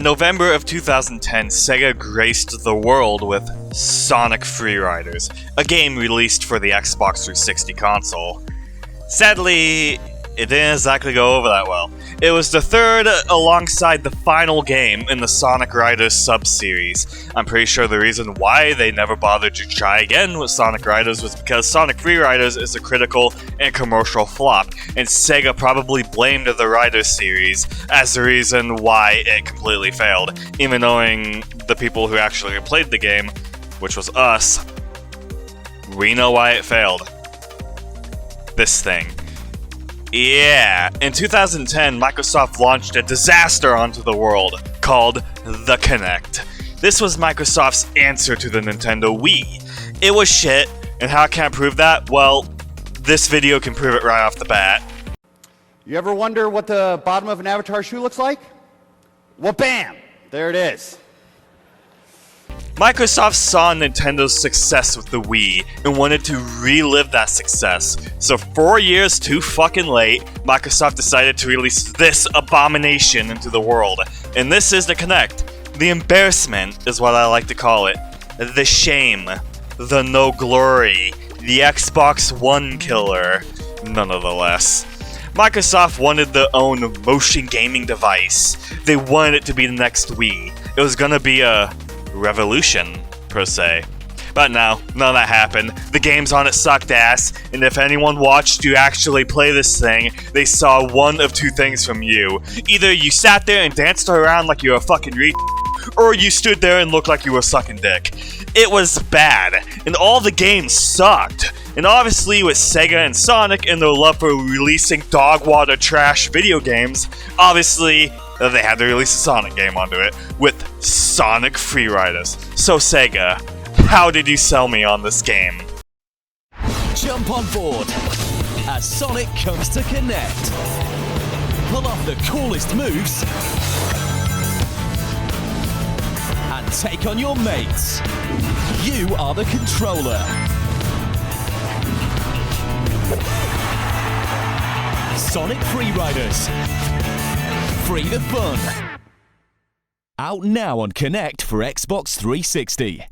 November of 2010, Sega graced the world with Sonic Freeriders, a game released for the Xbox 360 console. Sadly, it didn't exactly go over that well. It was the third alongside the final game in the Sonic Riders sub-series. I'm pretty sure the reason why they never bothered to try again with Sonic Riders was because Sonic Freeriders is a critical and commercial flop, and Sega probably blamed the Riders series as the reason why it completely failed, even knowing the people who actually played the game, which was us. We know why it failed. This thing. Yeah, in 2010, Microsoft launched a disaster onto the world called the Kinect. This was Microsoft's answer to the Nintendo Wii. It was shit, and how can I prove that? Well, this video can prove it right off the bat. You ever wonder what the bottom of an Avatar shoe looks like? Well, bam! There it is. Microsoft saw Nintendo's success with the Wii and wanted to relive that success. So 4 years too fucking late, Microsoft decided to release this abomination into the world. And this is the Kinect. The embarrassment is what I like to call it. The shame. The no glory. The Xbox One killer. Nonetheless. Microsoft wanted their own motion gaming device. They wanted it to be the next Wii. It was gonna be a revolution, per se. But no, none of that happened. The games on it sucked ass, and if anyone watched you actually play this thing, they saw one of two things from you. Either you sat there and danced around like you were a fucking or you stood there and looked like you were sucking dick. It was bad, and all the games sucked. And obviously with Sega and Sonic and their love for releasing dog water trash video games, obviously they had to release a Sonic game onto it with Sonic Freeriders. So Sega, how did you sell me on this game? Jump on board as Sonic comes to connect. Pull off the coolest moves and take on your mates. You are the controller. Sonic Freeriders. Free the fun. Out now on Kinect for Xbox 360.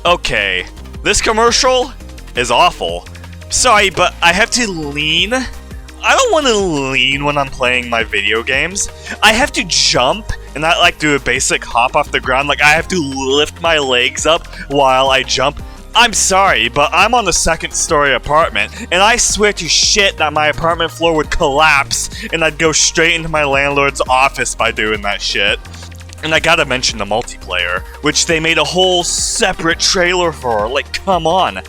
Okay, this commercial is awful. Sorry, but I have to lean. I don't want to lean when I'm playing my video games. I have to jump and not like do a basic hop off the ground. Like I have to lift my legs up while I jump. I'm sorry, but I'm on the second story apartment, and I swear to shit that my apartment floor would collapse and I'd go straight into my landlord's office by doing that shit. And I gotta mention the multiplayer, which they made a whole separate trailer for. Like, come on.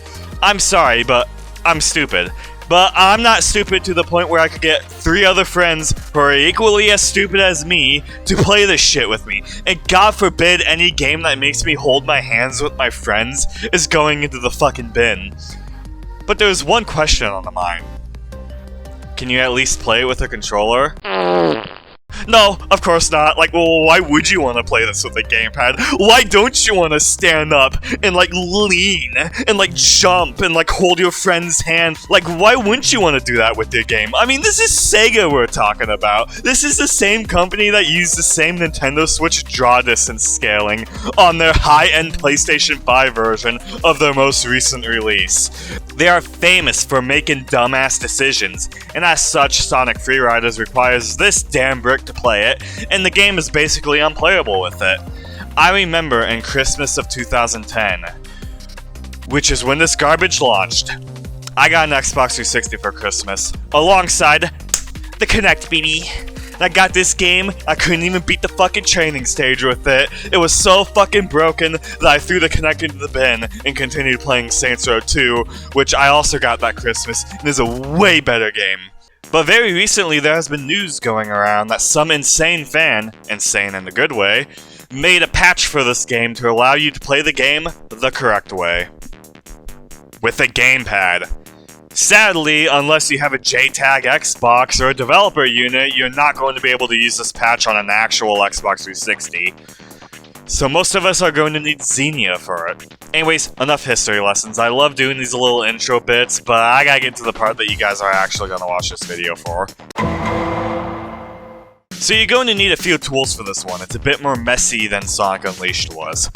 I'm sorry, but I'm stupid. But I'm not stupid to the point where I could get 3 other friends who are equally as stupid as me to play this shit with me. And God forbid any game that makes me hold my hands with my friends is going into the fucking bin. But there's one question on the mind. Can you at least play it with a controller? No, of course not. Like, well, why would you want to play this with a gamepad? Why don't you want to stand up and, like, lean and, like, jump and, like, hold your friend's hand? Like, why wouldn't you want to do that with your game? I mean, this is Sega we're talking about. This is the same company that used the same Nintendo Switch draw distance scaling on their high-end PlayStation 5 version of their most recent release. They are famous for making dumbass decisions, and as such, Sonic Freeriders requires this damn brick to play it, and the game is basically unplayable with it. I remember in Christmas of 2010, which is when this garbage launched, I got an Xbox 360 for Christmas, alongside the Kinect baby. And I got this game, I couldn't even beat the fucking training stage with it. It was so fucking broken that I threw the Kinect into the bin and continued playing Saints Row 2, which I also got that Christmas, and is a way better game. But very recently there has been news going around that some insane fan, insane in the good way, made a patch for this game to allow you to play the game the correct way. With a gamepad. Sadly, unless you have a JTAG Xbox or a developer unit, you're not going to be able to use this patch on an actual Xbox 360. So most of us are going to need Xenia for it. Anyways, enough history lessons. I love doing these little intro bits, but I gotta get to the part that you guys are actually gonna watch this video for. So you're going to need a few tools for this one. It's a bit more messy than Sonic Unleashed was.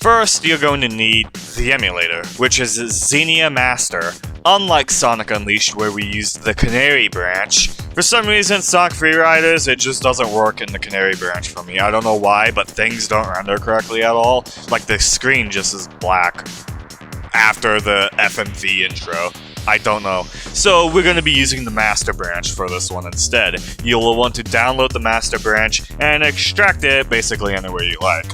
First, you're going to need the emulator, which is Xenia Master. Unlike Sonic Unleashed, where we used the Canary branch, for some reason Sonic Freeriders, it just doesn't work in the Canary branch for me. I don't know why, but things don't render correctly at all. Like, the screen just is black after the FMV intro. I don't know. So we're going to be using the master branch for this one instead. You'll want to download the master branch and extract it basically anywhere you like.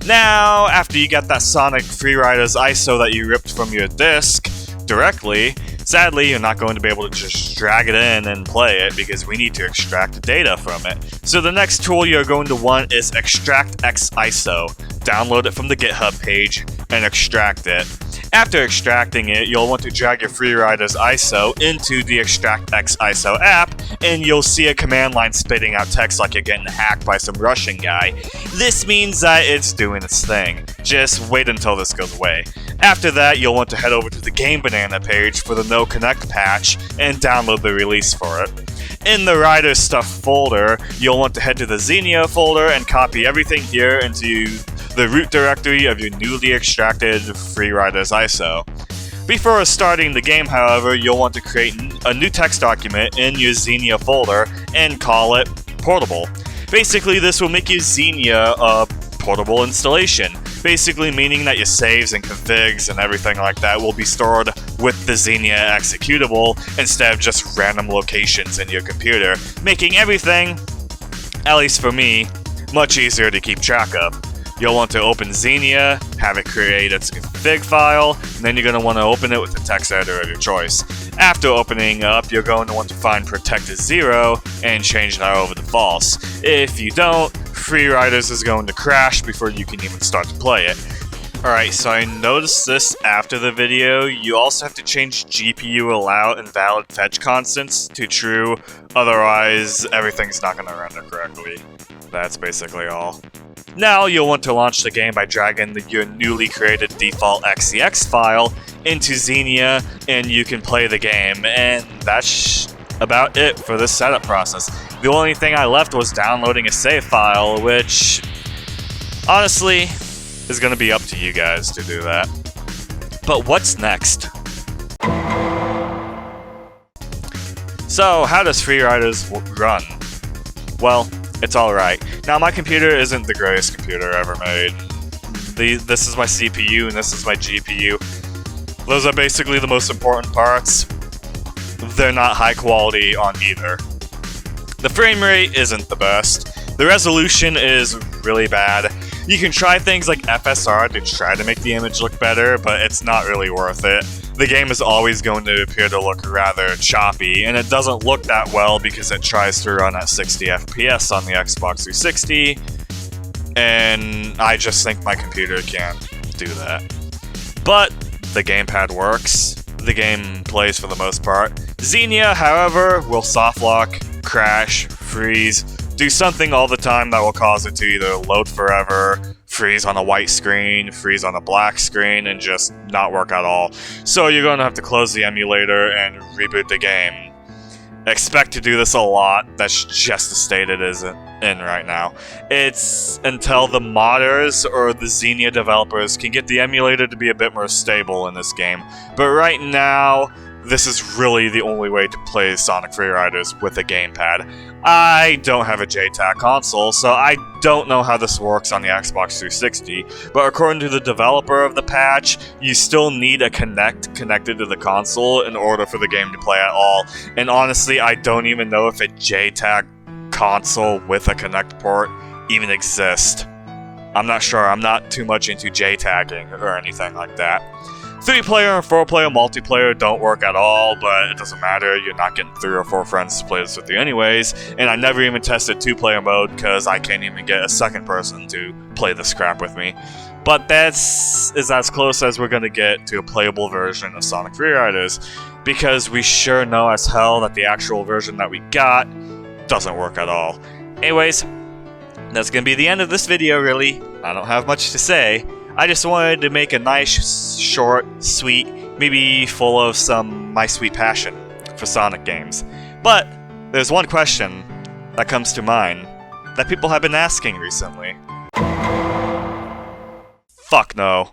Now, after you get that Sonic Freeriders ISO that you ripped from your disc directly, sadly you're not going to be able to just drag it in and play it because we need to extract data from it. So the next tool you're going to want is Extract X ISO. Download it from the GitHub page and extract it. After extracting it, you'll want to drag your Freeriders ISO into the Extract X ISO app, and you'll see a command line spitting out text like you're getting hacked by some Russian guy. This means that it's doing its thing. Just wait until this goes away. After that, you'll want to head over to the Game Banana page for the No Connect patch and download the release for it. In the Rider Stuff folder, you'll want to head to the Xenia folder and copy everything here into the root directory of your newly extracted Freeriders ISO. Before starting the game, however, you'll want to create a new text document in your Xenia folder and call it Portable. Basically, this will make your Xenia a portable installation, basically meaning that your saves and configs and everything like that will be stored with the Xenia executable instead of just random locations in your computer, making everything, at least for me, much easier to keep track of. You'll want to open Xenia, have it create its config file, and then you're going to want to open it with the text editor of your choice. After opening up, you're going to want to find Protected 0 and change that over to false. If you don't, Freeriders is going to crash before you can even start to play it. Alright, so I noticed this after the video. You also have to change GPU allow invalid fetch constants to true, otherwise everything's not going to render correctly. That's basically all. Now you'll want to launch the game by dragging your newly created default XEX file into Xenia and you can play the game, and that's about it for this setup process. The only thing I left was downloading a save file, which honestly is going to be up to you guys to do that. But what's next? So how does Freeriders run? Well, it's alright. Now, my computer isn't the greatest computer ever made. This is my CPU and this is my GPU. Those are basically the most important parts. They're not high quality on either. The frame rate isn't the best. The resolution is really bad. You can try things like FSR to try to make the image look better, but it's not really worth it. The game is always going to appear to look rather choppy, and it doesn't look that well because it tries to run at 60 FPS on the Xbox 360, and I just think my computer can't do that. But the gamepad works. The game plays for the most part. Xenia, however, will softlock, crash, freeze, do something all the time that will cause it to either load forever, freeze on a white screen, freeze on a black screen, and just not work at all. So you're going to have to close the emulator and reboot the game. Expect to do this a lot. That's just the state it is in right now. It's until the modders or the Xenia developers can get the emulator to be a bit more stable in this game. But right now, this is really the only way to play Sonic Freeriders with a gamepad. I don't have a JTAG console, so I don't know how this works on the Xbox 360, but according to the developer of the patch, you still need a Kinect connected to the console in order for the game to play at all. And honestly, I don't even know if a JTAG console with a Kinect port even exists. I'm not sure. I'm not too much into JTAGing or anything like that. 3-player and 4-player multiplayer don't work at all, but it doesn't matter. You're not getting 3 or 4 friends to play this with you anyways, and I never even tested 2-player mode because I can't even get a second person to play this crap with me. But that's as close as we're going to get to a playable version of Sonic Freeriders, because we sure know as hell that the actual version that we got doesn't work at all. Anyways, that's going to be the end of this video, really. I don't have much to say. I just wanted to make a nice, short, sweet, maybe full of some my sweet passion for Sonic games. But there's one question that comes to mind. that people have been asking recently. Fuck no.